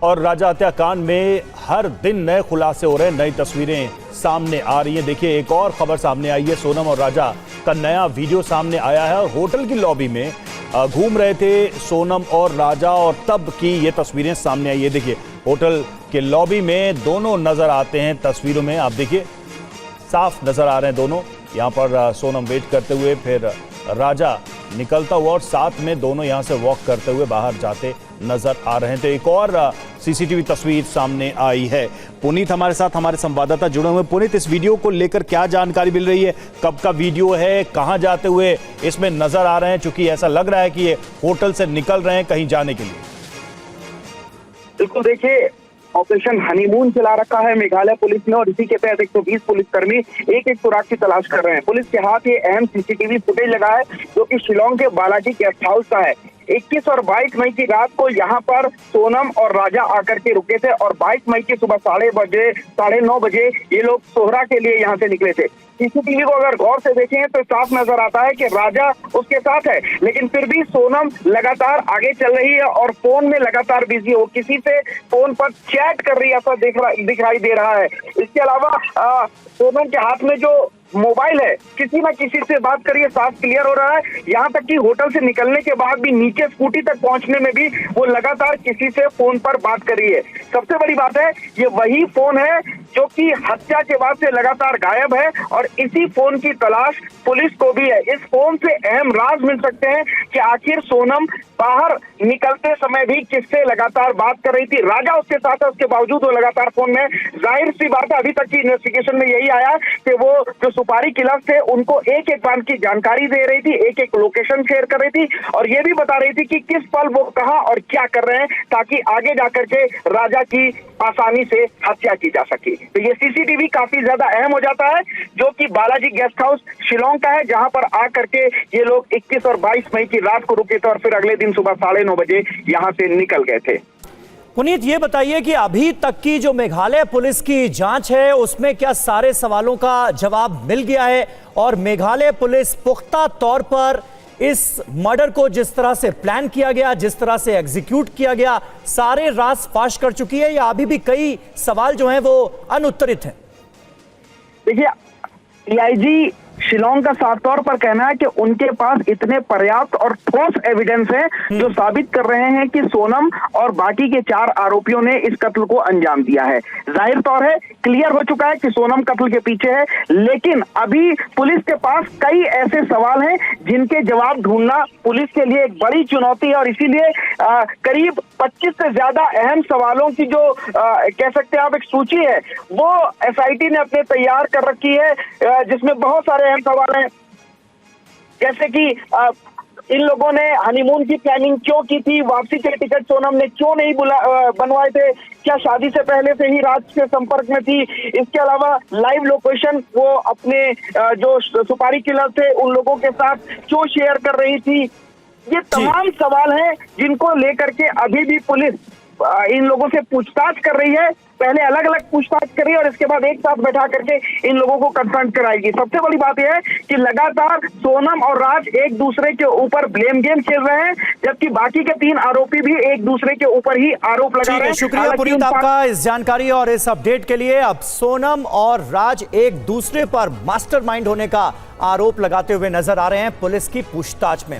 और राजा हत्याकांड में हर दिन नए खुलासे हो रहे हैं, नई तस्वीरें सामने आ रही हैं। देखिए, एक और खबर सामने आई है। सोनम और राजा का नया वीडियो सामने आया है। होटल की लॉबी में घूम रहे थे सोनम और राजा, और तब की ये तस्वीरें सामने आई है। देखिए, होटल के लॉबी में दोनों नजर आते हैं तस्वीरों में। आप देखिए, साफ नजर आ रहे हैं दोनों। यहाँ पर सोनम वेट करते हुए, फिर राजा निकलता हुआ, और साथ में दोनों यहाँ से वॉक करते हुए बाहर जाते नजर आ रहे हैं। तो एक और सीसीटीवी तस्वीर सामने आई है। पुनीत हमारे साथ, हमारे संवाददाता जुड़े हुए। पुनीत, इस वीडियो को लेकर क्या जानकारी मिल रही है? कब का वीडियो है? कहां जाते हुए इसमें नजर आ रहे हैं? चूंकि ऐसा लग रहा है कि ये होटल से निकल रहे हैं कहीं जाने के लिए। बिल्कुल, देखिए, ऑपरेशन हनीमून चला रखा है मेघालय पुलिस ने, और इसी के तहत 120 पुलिसकर्मी एक एक सुराग की तलाश कर रहे हैं। पुलिस के हाथ ये अहम सीसीटीवी फुटेज लगा है, जो कि शिलोंग के बालाजी गेस्ट हाउस का है। 21 और 22 मई की रात को यहाँ पर सोनम और राजा आकर के रुके थे, और 22 मई की सुबह 9:30 बजे ये लोग सोहरा के लिए यहाँ से निकले थे। सीसीटीवी को अगर गौर से देखें तो साफ नजर आता है कि राजा उसके साथ है, लेकिन फिर भी सोनम लगातार आगे चल रही है और फोन में लगातार बिजी हो, किसी से फोन पर चैट कर रही है, ऐसा दिखाई दे रहा है। इसके अलावा सोनम के हाथ में जो मोबाइल है, किसी ना किसी से बात करिए, साफ क्लियर हो रहा है। यहाँ तक कि होटल से निकलने के बाद भी नीचे स्कूटी तक पहुंचने में भी वो लगातार किसी से फोन पर बात कर रही है। सबसे बड़ी बात है, ये वही फोन है जो कि हत्या के बाद से लगातार गायब है, और इसी फोन की तलाश पुलिस को भी है। इस फोन से अहम राज मिल सकते हैं कि आखिर सोनम बाहर निकलते समय भी किससे लगातार बात कर रही थी। राजा उसके साथ है, उसके बावजूद वो लगातार फोन में। जाहिर सी बात है, अभी तक की इन्वेस्टिगेशन में यही आया कि वो जो सुपारी किलर थे उनको एक एक बात की जानकारी दे रही थी, एक एक लोकेशन शेयर कर रही थी, और ये भी बता रही थी कि किस पल वो कहां और क्या कर रहे हैं, ताकि आगे जाकर के राजा की आसानी से हत्या की जा सके। तो ये सीसीटीवी काफी ज्यादा अहम हो जाता है, जो कि बालाजी गेस्ट हाउस शिलोंग का है, जहां पर आकर के ये लोग 21 और 22 मई की रात को रुके थे, और फिर अगले दिन सुबह 9:30 बजे यहां से निकल गए थे। पुनीत, ये बताइए कि अभी तक की जो मेघालय पुलिस की जांच है, उसमें क्या सारे सवालों का जवाब मिल गया है, और मेघालय पुलिस पुख्ता तौर पर इस मर्डर को जिस तरह से प्लान किया गया, जिस तरह से एग्जीक्यूट किया गया, सारे राज फाश कर चुकी है, या अभी भी कई सवाल जो हैं वो अनुत्तरित हैं? देखिए, डीआईजी शिलोंग का साफ तौर पर कहना है कि उनके पास इतने पर्याप्त और ठोस एविडेंस है जो साबित कर रहे हैं कि सोनम और बाकी के 4 आरोपियों ने इस कत्ल को अंजाम दिया है। जाहिर तौर है, क्लियर हो चुका है कि सोनम कत्ल के पीछे है, लेकिन अभी पुलिस के पास कई ऐसे सवाल हैं जिनके जवाब ढूंढना पुलिस के लिए एक बड़ी चुनौती है, और इसीलिए करीब 25 से ज्यादा अहम सवालों की जो कह सकते हैं आप एक सूची है, वो एसआईटी ने अपने तैयार कर रखी है, जिसमें बहुत सारे अहम सवाल हैं। जैसे कि इन लोगों ने हनीमून की प्लानिंग क्यों की थी, वापसी के टिकट सोनम ने क्यों नहीं बनवाए थे, क्या शादी से पहले से ही राज के संपर्क में थी। इसके अलावा लाइव लोकेशन वो अपने जो सुपारी किलर थे उन लोगों के साथ क्यों शेयर कर रही थी। ये तमाम सवाल हैं जिनको लेकर के अभी भी पुलिस इन लोगों से पूछताछ कर रही है। पहले अलग अलग पूछताछ करी और इसके बाद एक साथ बैठा करके इन लोगों को कंफ्रंट कराएगी। सबसे बड़ी बात यह है कि लगातार सोनम और राज एक दूसरे के ऊपर ब्लेम गेम खेल रहे हैं, जबकि बाकी के 3 आरोपी भी एक दूसरे के ऊपर ही आरोप लगा रहे हैं। शुक्रिया पुनीत आपका इस जानकारी और इस अपडेट के लिए। अब सोनम और राज एक दूसरे पर मास्टरमाइंड होने का आरोप लगाते हुए नजर आ रहे हैं पुलिस की पूछताछ में।